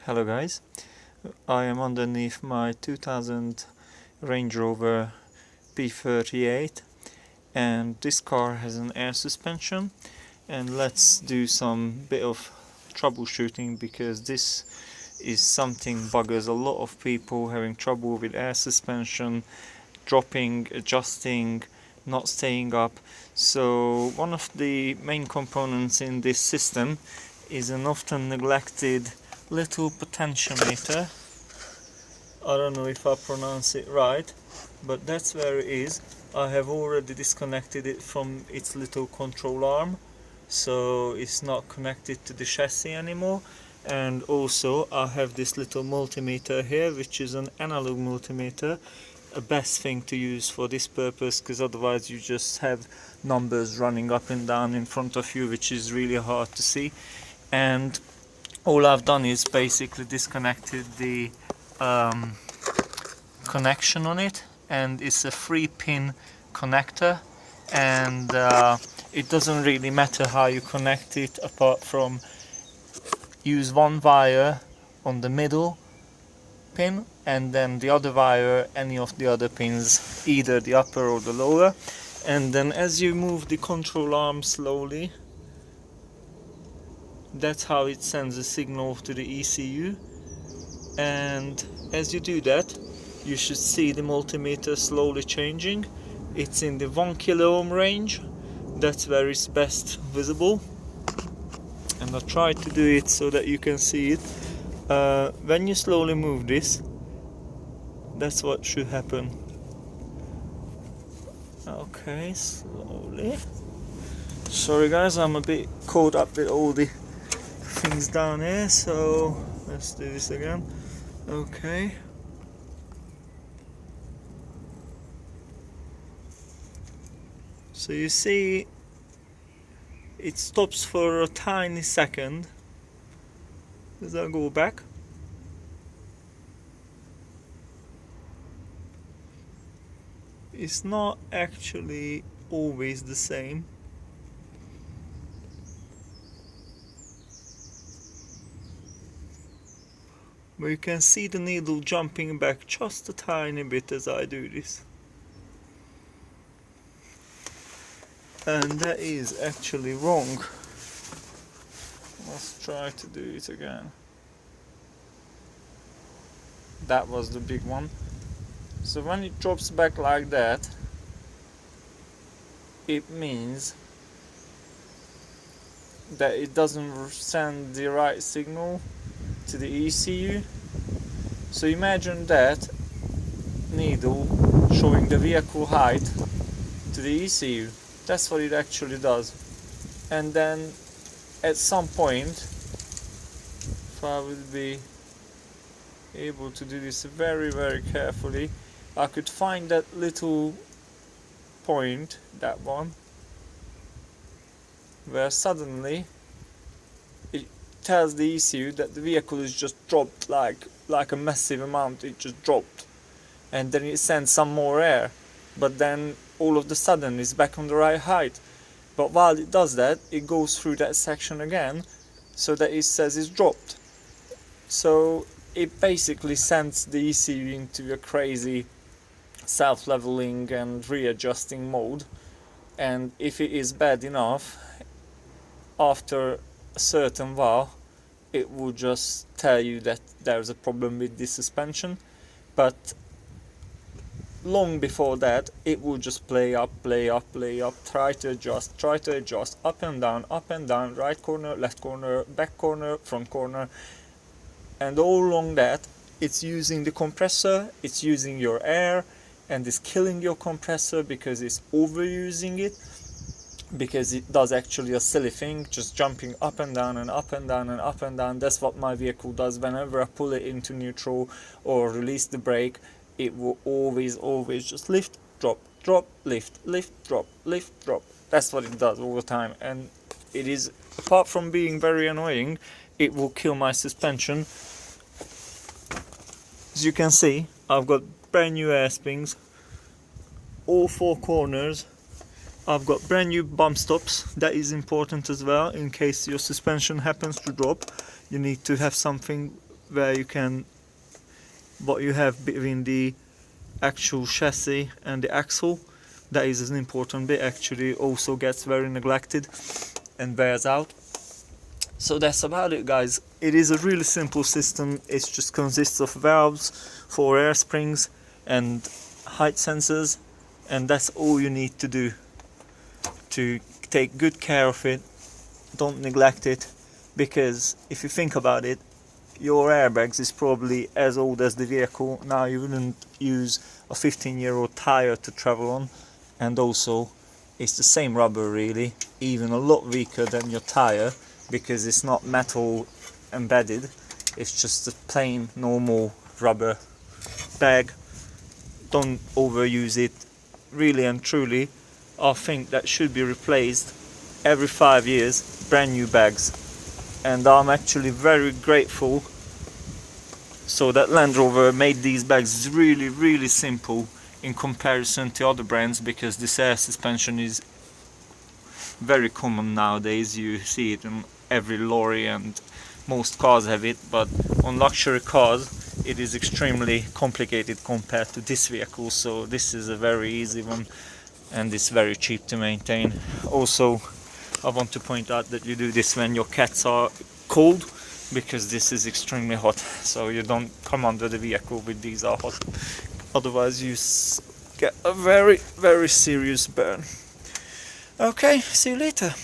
Hello guys, I am underneath my 2000 Range Rover P38 and this car has an air suspension, and let's do some bit of troubleshooting because this is something buggers a lot of people, having trouble with air suspension, dropping, adjusting, not staying up. So one of the main components in this system is an often neglected little potentiometer. I don't know if I pronounce it right, but that's where it is. I have already disconnected it from its little control arm, so it's not connected to the chassis anymore. And also I have this little multimeter here, which is an analog multimeter, a best thing to use for this purpose, because otherwise you just have numbers running up and down in front of you, which is really hard to see. And all I've done is basically disconnected the connection on it, and it's a 3-pin connector, and it doesn't really matter how you connect it apart from use one wire on the middle pin and then the other wire any of the other pins, either the upper or the lower. And then as you move the control arm slowly, that's how it sends a signal to the ECU, and as you do that you should see the multimeter slowly changing. It's in the 1 kilo ohm range, that's where it's best visible, and I tried to do it so that you can see it. When you slowly move this, that's what should happen. Okay, slowly. Sorry guys, I'm a bit caught up with all the things down here, so let's do this again. Okay, so you see it stops for a tiny second. Does I go back? It's not actually always the same. But you can see the needle jumping back just a tiny bit as I do this. And that is actually wrong. Let's try to do it again. That was the big one. So when it drops back like that, it means that it doesn't send the right signal to the ECU. So imagine that needle showing the vehicle height to the ECU. That's what it actually does. And then at some point, if I would be able to do this very carefully, I could find that little point, that one, where suddenly it tells the ECU that the vehicle is just dropped like a massive amount. It just dropped, and then it sends some more air, but then all of a sudden it's back on the right height. But while it does that, it goes through that section again so that it says it's dropped. So it basically sends the ECU into a crazy self-leveling and readjusting mode, and if it is bad enough, after a certain while it will just tell you that there's a problem with the suspension. But long before that, it will just play up, try to adjust, up and down, right corner, left corner, back corner, front corner, and all along that it's using the compressor, it's using your air, and it's killing your compressor because it's overusing it, because it does actually a silly thing, just jumping up and down and up and down and up and down. That's what my vehicle does. Whenever I pull it into neutral or release the brake, it will always just lift, drop, lift, drop, lift, drop. That's what it does all the time, and it is, apart from being very annoying, it will kill my suspension. As you can see, I've got brand new air springs, all 4 corners. I've got brand new bump stops. That is important as well, in case your suspension happens to drop. You need to have something where you can, what you have between the actual chassis and the axle. That is an important bit, actually also gets very neglected and wears out. So that's about it, guys. It is a really simple system. It just consists of valves, 4 air springs and height sensors, and that's all you need to do to take good care of it. Don't neglect it, because if you think about it, your airbags is probably as old as the vehicle. Now you wouldn't use a 15-year-old tire to travel on, and also it's the same rubber really, even a lot weaker than your tire, because it's not metal embedded, it's just a plain normal rubber bag. Don't overuse it, really and truly. I think that should be replaced every 5 years, brand new bags. And I'm actually very grateful so that Land Rover made these bags really simple in comparison to other brands, because this air suspension is very common nowadays. You see it in every lorry and most cars have it, but on luxury cars it is extremely complicated compared to this vehicle. So this is a very easy one and it's very cheap to maintain. Also, I want to point out that you do this when your cats are cold, because this is extremely hot, so you don't come under the vehicle with these are hot, otherwise you get a very serious burn. Okay, see you later.